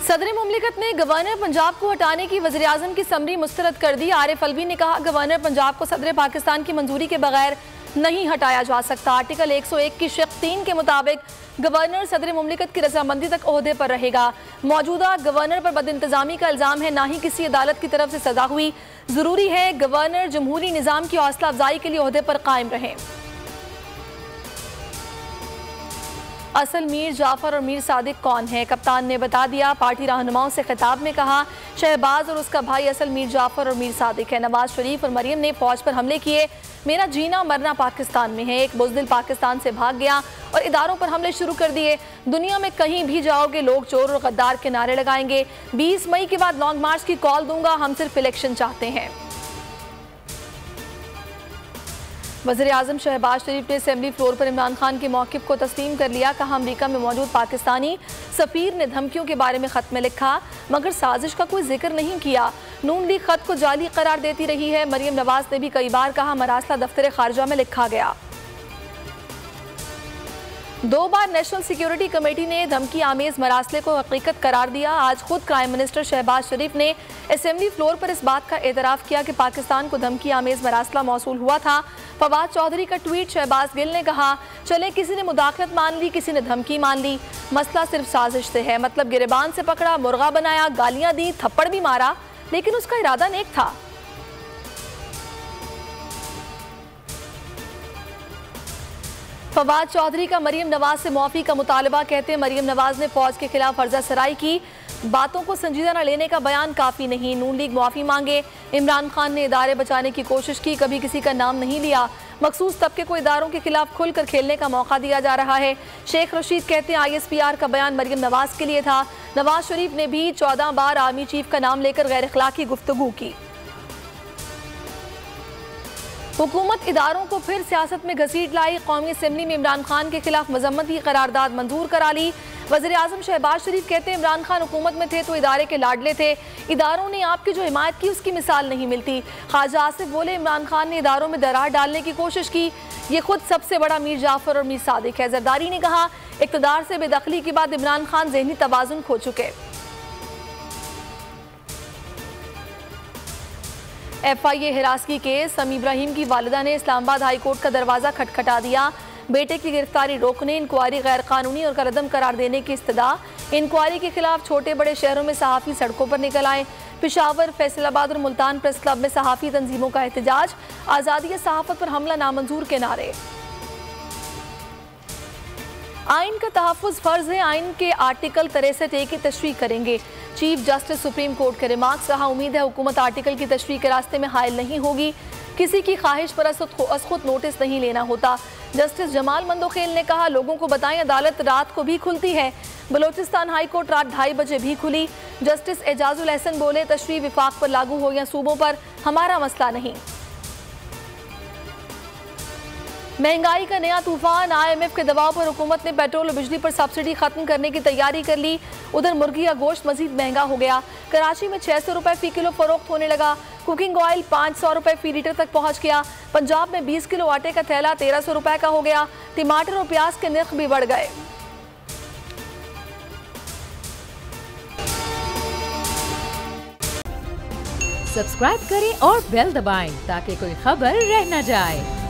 सदर मुमलिकत ने गवर्नर पंजाब को हटाने की वज़ीर आज़म की समरी मुस्तरद कर दी। आरिफ अलवी ने कहा, गवर्नर पंजाब को सदर पाकिस्तान की मंजूरी के बगैर नहीं हटाया जा सकता। आर्टिकल 101 की शिक़ 3 के मुताबिक गवर्नर सदर मुमलिकत की रजामंदी तक ओहदे पर रहेगा। मौजूदा गवर्नर पर बदइंतजामी का इल्ज़ाम है, ना ही किसी अदालत की तरफ से सजा हुई। ज़रूरी है गवर्नर जमहूरी निज़ाम की हौसला अफजाई के लिए ओहदे पर कायम रहें। असल मीर जाफर और मीर सादिक कौन है? कप्तान ने बता दिया। पार्टी रहनुमाओं से खिताब में कहा, शहबाज और उसका भाई असल मीर जाफर और मीर सादिक है। नवाज शरीफ और मरियम ने फौज पर हमले किए। मेरा जीना मरना पाकिस्तान में है। एक बुज़दिल पाकिस्तान से भाग गया और इदारों पर हमले शुरू कर दिए। दुनिया में कहीं भी जाओगे लोग चोर और गद्दार के नारे लगाएंगे। 20 मई के बाद लॉन्ग मार्च की कॉल दूंगा। हम सिर्फ इलेक्शन चाहते हैं। वज़ीर आज़म शहबाज शरीफ ने असेंबली फ्लोर पर इमरान खान के मौक़िफ़ को तस्लीम कर लिया। कहा, अमरीका में मौजूद पाकिस्तानी सफ़ीर ने धमकियों के बारे में ख़त में लिखा, मगर साजिश का कोई जिक्र नहीं किया। नून लीग ख़त को जाली करार देती रही है। मरियम नवाज ने भी कई बार कहा, मरासला दफ्तर खारजा में लिखा गया। 2 बार नेशनल सिक्योरिटी कमेटी ने धमकी आमेज मरासले को हकीकत करार दिया। आज खुद प्राइम मिनिस्टर शहबाज शरीफ ने असेंबली फ्लोर पर इस बात का एतराफ़ किया कि पाकिस्तान को धमकी आमेज मरासला मौसूल हुआ था। फवाद चौधरी का ट्वीट, शहबाज गिल ने कहा, चले किसी ने मुदाखलत मान ली, किसी ने धमकी मान ली, मसला सिर्फ साजिश से है। मतलब गिरबान से पकड़ा, मुर्गा बनाया, गालियां दी, थप्पड़ भी मारा, लेकिन उसका इरादा नेक था। फवाद चौधरी का मरियम नवाज से मुआफ़ी का मुतालबा, कहते हैं मरियम नवाज ने फौज के खिलाफ फर्जा सराई की, बातों को संजीदा न लेने का बयान काफ़ी नहीं। नून लीग मुआफ़ी मांगे। इमरान खान ने इदारे बचाने की कोशिश की, कभी किसी का नाम नहीं लिया। मखसूस तबके को इदारों के खिलाफ खुलकर खेलने का मौका दिया जा रहा है। शेख रशीद कहते हैं, ISPR का बयान मरियम नवाज के लिए था। नवाज शरीफ ने भी 14 बार आर्मी चीफ का नाम लेकर गैर अखलाकी गुफ्तगू की। हुकूमत इदारों को फिर सियासत में घसीट लाई। कौमी असेंबली में इमरान खान के खिलाफ मजम्मत की करारदाद मंजूर करा ली। वज़ीर आज़म शहबाज शरीफ कहते हैं, इमरान खान हुकूमत में थे तो इदारे के लाडले थे। इदारों ने आपकी जो हिमायत की उसकी मिसाल नहीं मिलती। ख्वाजा आसिफ बोले, इमरान खान ने इदारों में दरार डालने की कोशिश की। ये खुद सबसे बड़ा मीर जाफर और मीर सादिक है। जरदारी ने कहा, इक़्तिदार से बेदखली के बाद इमरान खान ज़हनी तवाज़ुन खो चुके। FIA हिरासगी केस, समी इब्राहिम की वालिदा ने इस्लामाबाद हाई कोर्ट का दरवाज़ा खटखटा दिया। बेटे की गिरफ्तारी रोकने, इंक्वायरी गैर कानूनी और करदम करार देने की इस्तदा। इंक्वायरी के खिलाफ छोटे बड़े शहरों में सहाफ़ी सड़कों पर निकल आए। पेशावर, फैसलाबाद और मुल्तान प्रेस क्लब में सहाफ़ी तंजीमों का एहतजाज। आज़ादी सहाफ़त पर हमला नामंजूर के नारे। आइन का तहफ़्फ़ुज़ फ़र्ज़ है, आइन के आर्टिकल 63A की तशरीह करेंगे। चीफ जस्टिस सुप्रीम कोर्ट के रिमार्क्स। कहा, उम्मीद है हुकूमत आर्टिकल की तशरीह के रास्ते में हायल नहीं होगी। किसी की ख्वाहिश पर खुद नोटिस नहीं लेना होता। जस्टिस जमाल मंदोखेल ने कहा, लोगों को बताएं अदालत रात को भी खुलती है। बलोचिस्तान हाई कोर्ट रात 2:30 बजे भी खुली। जस्टिस एजाजुल एहसन बोले, तशरीह विफाक पर लागू हो या सूबों पर, हमारा मसला नहीं। महंगाई का नया तूफान, IMF के दबाव पर हुकूमत ने पेट्रोल और बिजली पर सब्सिडी खत्म करने की तैयारी कर ली। उधर मुर्गी का गोश्त मजीद महंगा हो गया। कराची में 600 रुपए फी किलो फरोख्त होने लगा। कुकिंग ऑयल 500 रुपए फी लीटर तक पहुंच गया। पंजाब में 20 किलो आटे का थैला 1300 रुपए का हो गया। टमाटर और प्याज के नर्ख भी बढ़ गए। सब्सक्राइब करें और बेल दबाएं ताकि कोई खबर रह न जाए।